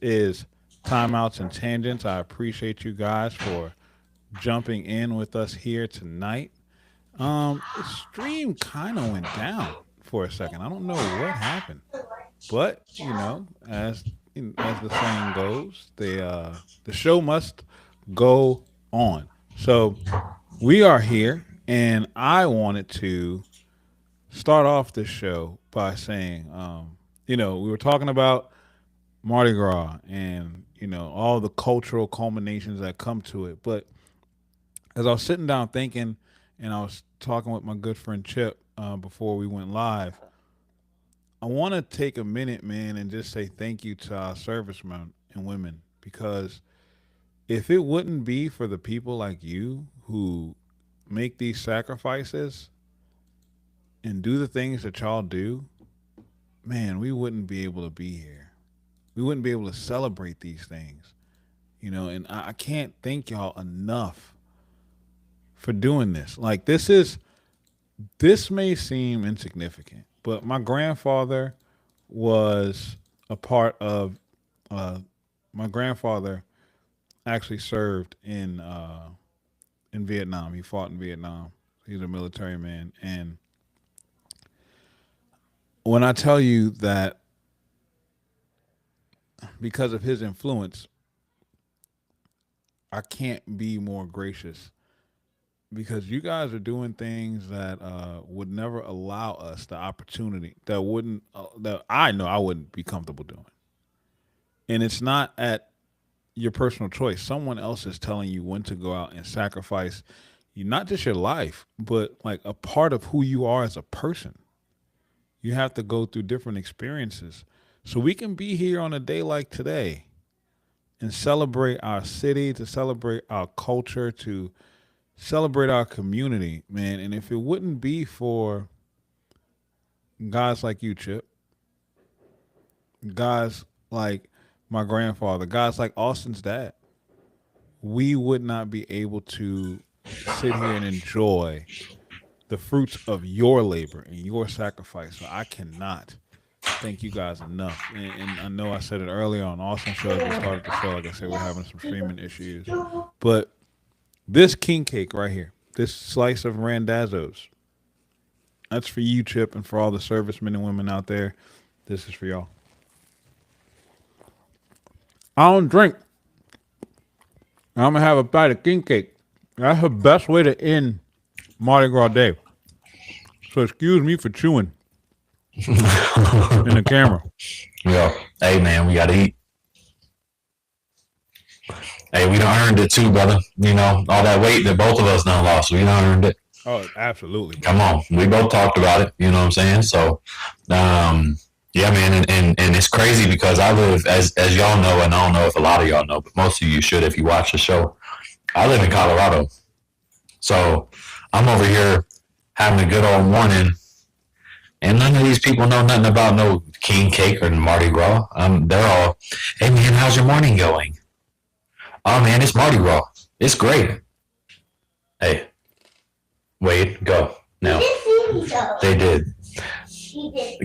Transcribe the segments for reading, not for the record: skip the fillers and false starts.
is Timeouts and Tangents. I appreciate you guys for jumping in with us here tonight. The stream kind of went down for a second. I don't know what happened, but as the saying goes, the show must go on. So we are here, and I wanted to start off the show by saying, we were talking about Mardi Gras and all the cultural culminations that come to it. But as I was sitting down thinking, and I was talking with my good friend Chip before we went live, I want to take a minute, man, and just say thank you to our servicemen and women because if it wouldn't be for the people like you who make these sacrifices and do the things that y'all do, man, we wouldn't be able to be here. We wouldn't be able to celebrate these things, and I can't thank y'all enough for doing this. Like this may seem insignificant, but my grandfather was a part of my grandfather actually served in Vietnam. He fought in Vietnam. He's a military man, and when I tell you that because of his influence, I can't be more gracious because you guys are doing things that would never allow us the opportunity that wouldn't that I know I wouldn't be comfortable doing. And it's not at your personal choice. Someone else is telling you when to go out and sacrifice you not just your life, but like a part of who you are as a person. You have to go through different experiences. So we can be here on a day like today and celebrate our city, to celebrate our culture, to celebrate our community, man. And if it wouldn't be for guys like you, Chip, guys like my grandfather, guys like Austin's dad, we would not be able to sit here and enjoy the fruits of your labor and your sacrifice. So I cannot thank you guys enough. And I know I said it earlier on Austin show as we started the show. Like I said, we're having some streaming issues. But this king cake right here, this slice of Randazzo's, that's for you, Chip, and for all the servicemen and women out there. This is for y'all. I don't drink. I'm gonna have a bite of king cake. That's the best way to end Mardi Gras Day. So excuse me for chewing in the camera. Yeah. Hey, man, we got to eat. Hey, we done earned it too, brother. All that weight that both of us done lost, we done earned it. Oh, absolutely. Come on. We both talked about it. You know what I'm saying? So, yeah, man. And it's crazy because I live, as y'all know, and I don't know if a lot of y'all know, but most of you should if you watch the show. I live in Colorado. So I'm over here having a good old morning. And none of these people know nothing about no king cake or Mardi Gras. They're all, hey, man, how's your morning going? Oh, man, it's Mardi Gras. It's great. Hey, Wade, go now. They did.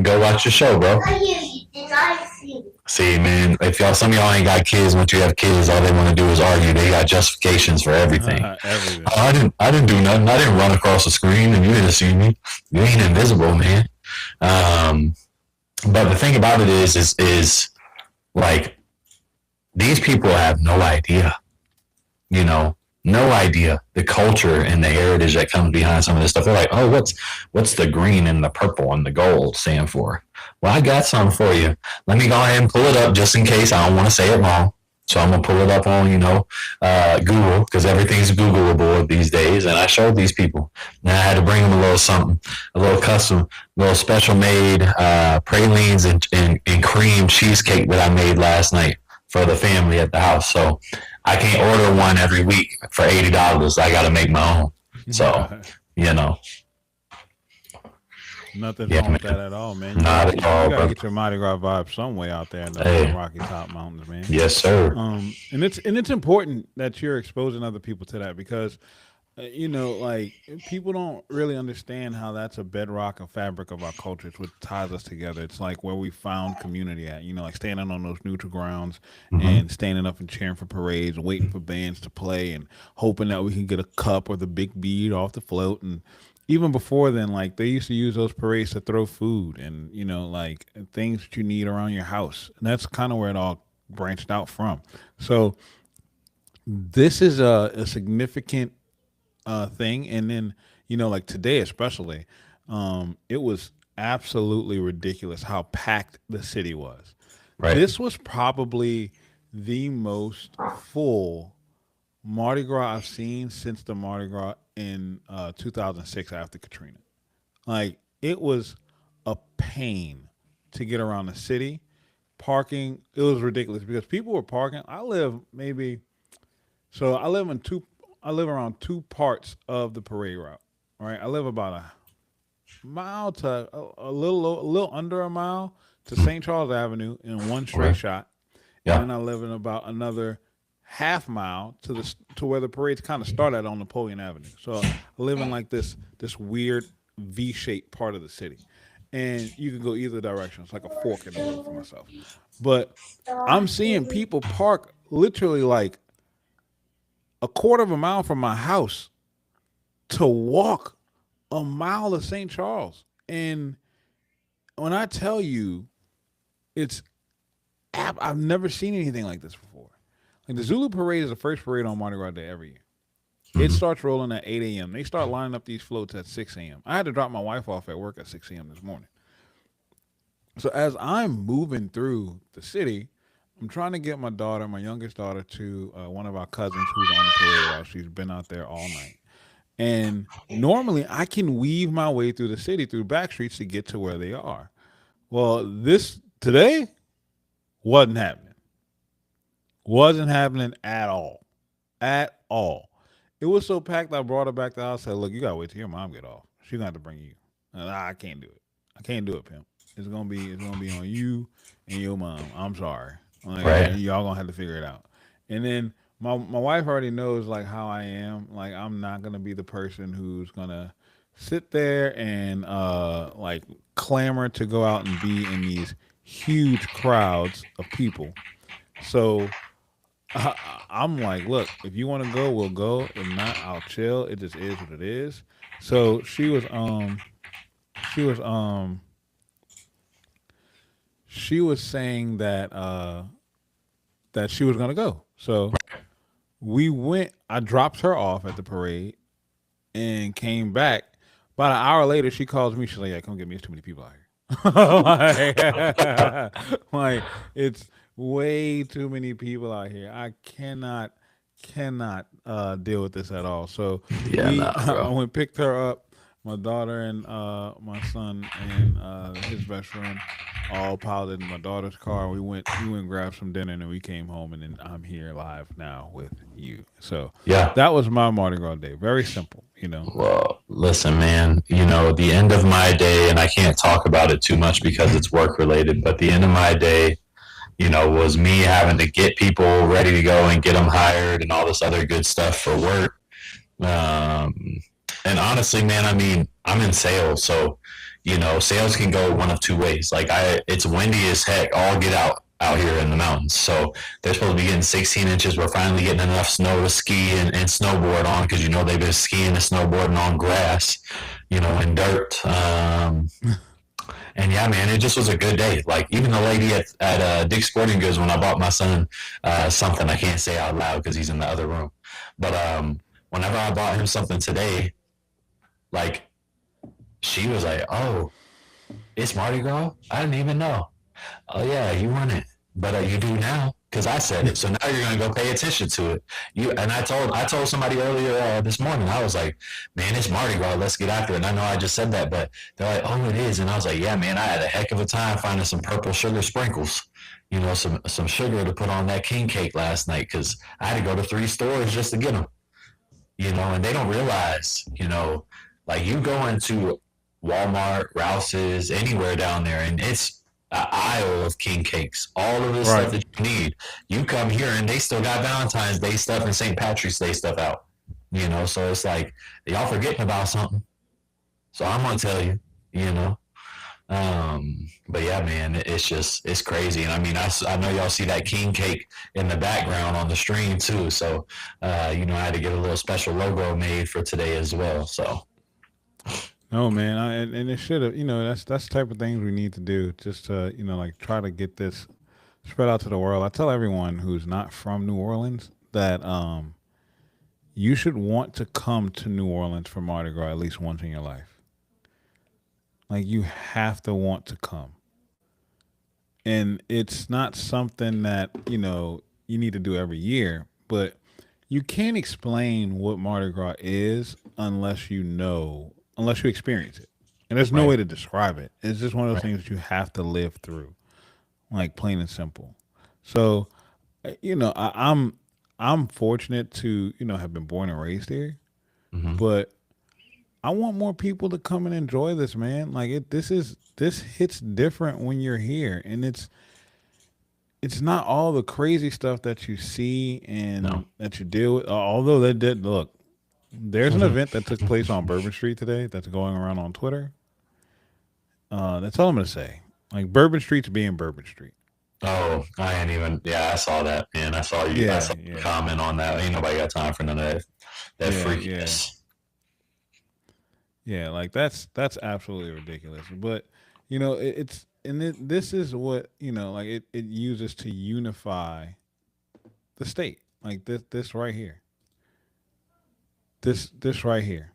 Go watch your show, bro. You did not see me. See, man, if some of y'all ain't got kids, once you have kids, all they want to do is argue. They got justifications for everything. Everything. I didn't do nothing. I didn't run across the screen, and you didn't see me. You ain't invisible, man. But the thing about it is like these people have no idea, no idea the culture and the heritage that comes behind some of this stuff. They're like, oh, what's the green and the purple and the gold stand for? Well, I got some for you. Let me go ahead and pull it up just in case. I don't want to say it wrong. So I'm going to pull it up on, Google, because everything's Googleable these days. And I showed these people. And I had to bring them a little something, a little custom, a little special made pralines and cream cheesecake that I made last night for the family at the house. So I can't order one every week for $80. I got to make my own. So, Nothing wrong with that at all, man. Not at all, you gotta get your Mardi Gras vibe some way out there in the Rocky Top Mountains, man. Yes, sir. And it's important that you're exposing other people to that because like people don't really understand how that's a bedrock and fabric of our culture. It's what ties us together. It's like where we found community at. Like standing on those neutral grounds Hmm. and standing up and cheering for parades, waiting for bands to play, and hoping that we can get a cup or the big bead off the float. And even before then, like they used to use those parades to throw food and like things that you need around your house. And that's kind of where it all branched out from. So this is a significant thing. And then, like today especially, it was absolutely ridiculous how packed the city was. Right. This was probably the most full Mardi Gras I've seen since the Mardi Gras in 2006 after Katrina. Like it was a pain to get around the city. Parking, it was ridiculous because people were parking. I live in two. I live around two parts of the parade route. Right, I live about a mile to a little under a mile to St. Charles Avenue in one straight Okay. shot, and Yeah. then I live in about another half mile to where the parades kind of start at on Napoleon Avenue. So I live in like this weird V-shaped part of the city, and you can go either direction. It's like a fork in the road for myself, but I'm seeing people park literally like a quarter of a mile from my house to walk a mile to St. Charles. And when I tell you, it's I've never seen anything like this before. Like the Zulu Parade is the first parade on Mardi Gras Day every year. It Hmm. starts rolling at 8 a.m. They start lining up these floats at 6 a.m. I had to drop my wife off at work at 6 a.m. this morning. So as I'm moving through the city, I'm trying to get my daughter, my youngest daughter, to one of our cousins who's on the parade route. She's been out there all night. And normally I can weave my way through the city through back streets to get to where they are. Well, this today wasn't happening. Wasn't happening at all. At all. It was so packed I brought her back to the house. I said, look, you gotta wait till your mom get off. She's gonna have to bring you. And I can't do it. I can't do it, pimp. It's gonna be on you and your mom. I'm sorry. Like Right. y'all gonna have to figure it out. And then my wife already knows like how I am. Like I'm not gonna be the person who's gonna sit there and like clamor to go out and be in these huge crowds of people. So I'm like, look, if you want to go, we'll go. If not, I'll chill. It just is what it is. So she was she was saying that she was gonna go. So we went. I dropped her off at the parade and came back. About an hour later, she calls me. She's like, "Yeah, come get me. There's too many people out here." like it's way too many people out here. I cannot deal with this at all. So Yeah, nah, I bro. went picked her up. My daughter and my son and his best friend all piled in my daughter's car. We went and grabbed some dinner and then we came home and then I'm here live now with you. So Yeah. that was my Mardi Gras day. Very simple. Well, listen, man, the end of my day, and I can't talk about it too much because it's work related, but the end of my day, was me having to get people ready to go and get them hired and all this other good stuff for work. Um, and honestly, man, I mean, I'm in sales, so sales can go one of two ways. Like it's windy as heck, all get out here in the mountains. So they're supposed to be getting 16 inches. We're finally getting enough snow to ski and snowboard on because they've been skiing and snowboarding on grass, and dirt. And yeah, man, it just was a good day. Like even the lady at Dick's Sporting Goods when I bought my son something I can't say out loud because he's in the other room, but whenever I bought him something today, like she was like, "Oh, it's Mardi Gras? I didn't even know." "Oh yeah, you want it, but you do now because I said it. So now you're gonna go pay attention to it." I told somebody earlier this morning. I was like, "Man, it's Mardi Gras. Let's get after it." And I know I just said that, but they're like, "Oh, it is." And I was like, "Yeah, man, I had a heck of a time finding some purple sugar sprinkles." Some sugar to put on that king cake last night because I had to go to 3 stores just to get them. And they don't realize, like you go into Walmart, Rouse's, anywhere down there, and it's an aisle of king cakes, all of the stuff Right. that you need. You come here, and they still got Valentine's Day stuff and St. Patrick's Day stuff out. You know, so it's like y'all forgetting about something. So I'm gonna tell you, you know. But yeah, man, it's just it's crazy. And I mean, I know y'all see that king cake in the background on the stream too. So you know, I had to get a little special logo made for today as well. So No, man, and it should have. That's the type of things we need to do. Just to like try to get this spread out to the world. I tell everyone who's not from New Orleans that you should want to come to New Orleans for Mardi Gras at least once in your life. Like you have to want to come, and it's not something that you need to do every year, but you can't explain what Mardi Gras is unless you experience it. And there's no right, way to describe it. It's just one of those right. things that you have to live through, like plain and simple. So, I'm fortunate to have been born and raised here, Hmm. but I want more people to come and enjoy this, man. Like this hits different when you're here, and it's not all the crazy stuff that you see No. and that you deal with. Although they did look, there's an event that took place on Bourbon Street today that's going around on Twitter. That's all I'm gonna say. Like Bourbon Street's being Bourbon Street. Oh, I ain't even. Yeah, I saw that, man. I saw you. I Yeah, saw the yeah, comment on that. Ain't nobody got time for none of that yeah, yeah, freakiness. yeah. Like that's absolutely ridiculous. But it's and this is what like it uses to unify the state. Like this right here. This right here.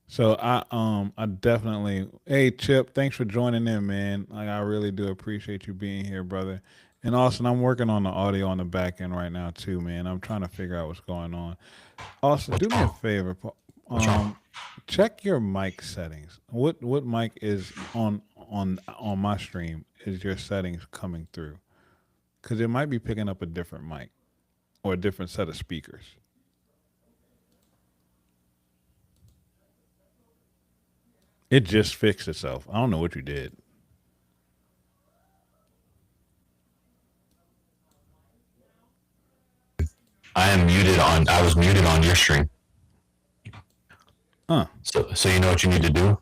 So I definitely, hey Chip, thanks for joining in, man. Like I really do appreciate you being here, brother. And Austin, I'm working on the audio on the back end right now too, man. I'm trying to figure out what's going on. Austin, What's do me a wrong? favor. What's wrong? Um, check your mic settings. What mic is on my stream is your settings coming through? Because it might be picking up a different mic or a different set of speakers. It just fixed itself. I don't know what you did. I am muted on. I was muted on your stream. Huh? So you know what you need to do.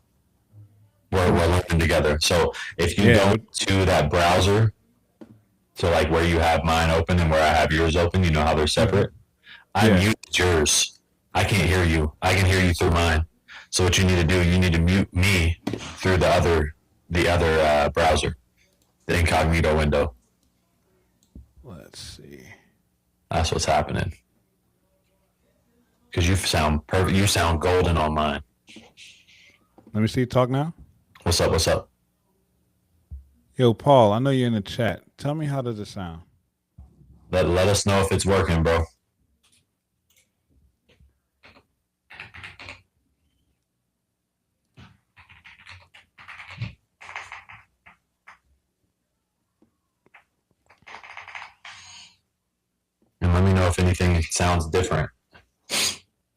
We're learning together. So if you Yeah. go What? to that browser, so like where you have mine open and where I have yours open, you know how they're Okay. separate. I Yeah. muted yours. I can't hear you. I can hear you through mine. So what you need to do, you need to mute me through the other browser, the incognito window. Let's see. That's what's happening. Because you sound perfect. You sound golden on mine. Let me see. Talk now. What's up? What's up? Yo, Paul. I know you're in the chat. Tell me how does it sound? Let us know if it's working, bro. And let me know if anything sounds different.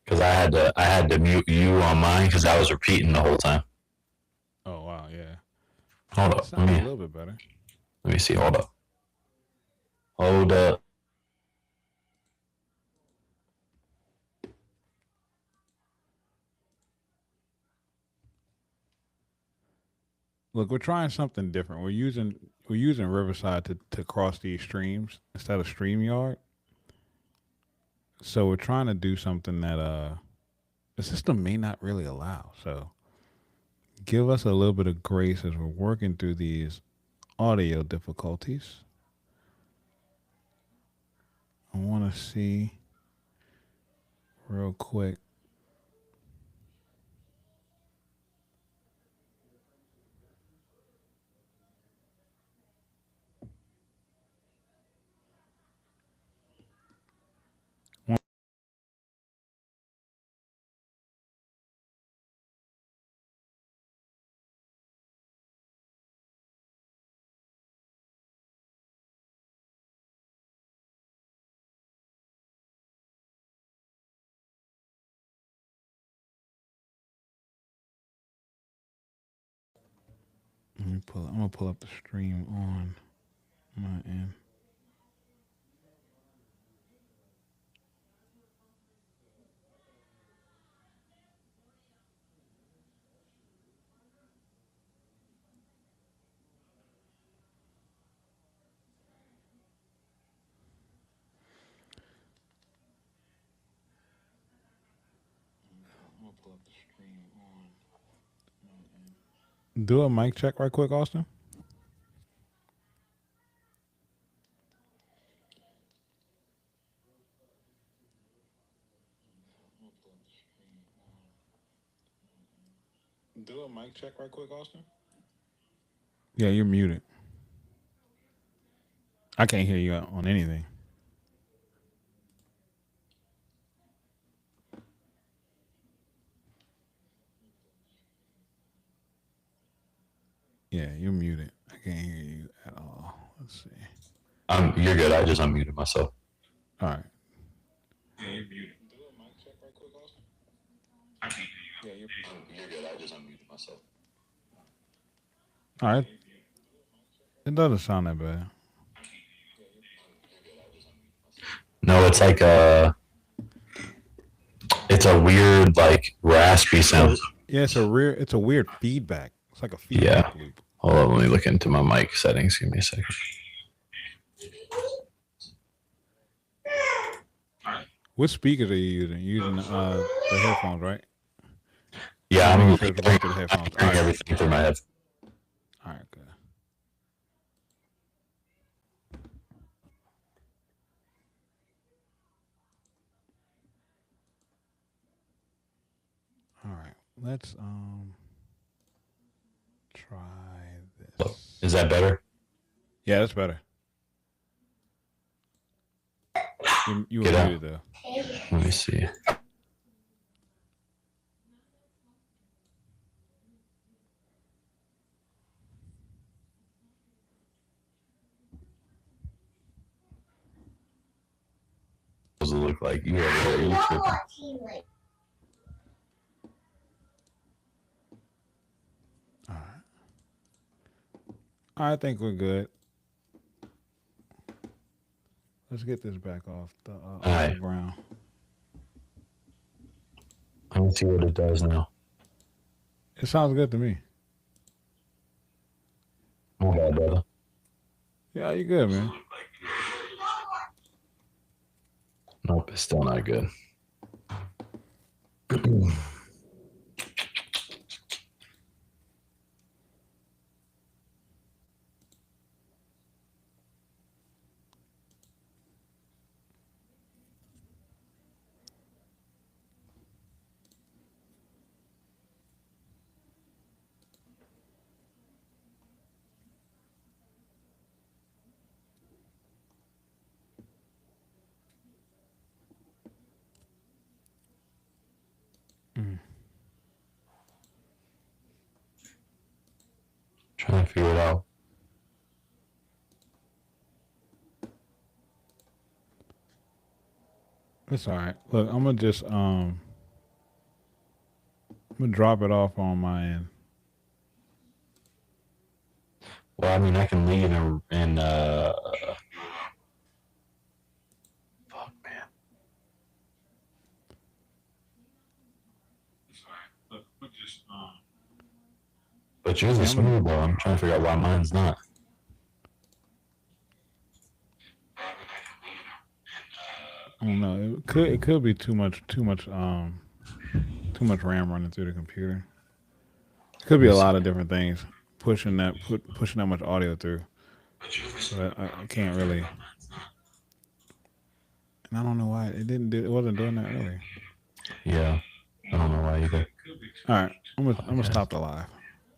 Because I had to mute you on mine because I was repeating the whole time. Oh wow, yeah. Hold It up. sounds a little bit better. Let me see. Hold up. Hold up. Look, we're trying something different. We're using Riverside to cross these streams instead of StreamYard. So we're trying to do something that the system may not really allow. So give us a little bit of grace as we're working through these audio difficulties. I want to see real quick. Let me pull. I'm gonna pull up the stream on my end. Do a mic check right quick, Austin. Do a mic check right quick, Austin. Yeah, you're muted. I can't hear you on anything. Yeah, you're muted. I can't hear you at all. Let's see. You're good. I just unmuted myself. All right. Yeah, you're muted. Do a mic check right quick, Austin. I can't hear you. Yeah, you're good. I just unmuted myself. All right. It doesn't sound that bad. No, it's like it's a weird, like raspy sound. Yeah, it's a weird feedback. It's like a feedback loop. Hold on, let me look into my mic settings. Give me a second. What speakers are you using? You're using the headphones, right? Yeah, I'm through the headphones. hearing everything through my head. All right, good. All right, let's try this. Is that better? Yeah, that's better. You were muted though. Let me see. What does it look like? You over there? You tripping? All right. I think we're good. Let's get this back off the ground. Let me see what it does now. It sounds good to me. Okay, brother. Yeah, you good, man. Nope, it's still not good. Trying to figure it out. It's all right. Look, I'm gonna just I'm gonna drop it off on my end. Well, I mean, I can leave and fuck, man. Look, just But yours is smooth, though. I'm trying to figure out why mine's not. I don't know. It could be too much RAM running through the computer. It could be a lot of different things pushing that much audio through. So I can't really. And I don't know why it wasn't doing that earlier. Yeah, I don't know why either. All right, I'm gonna stop the live.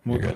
You're good.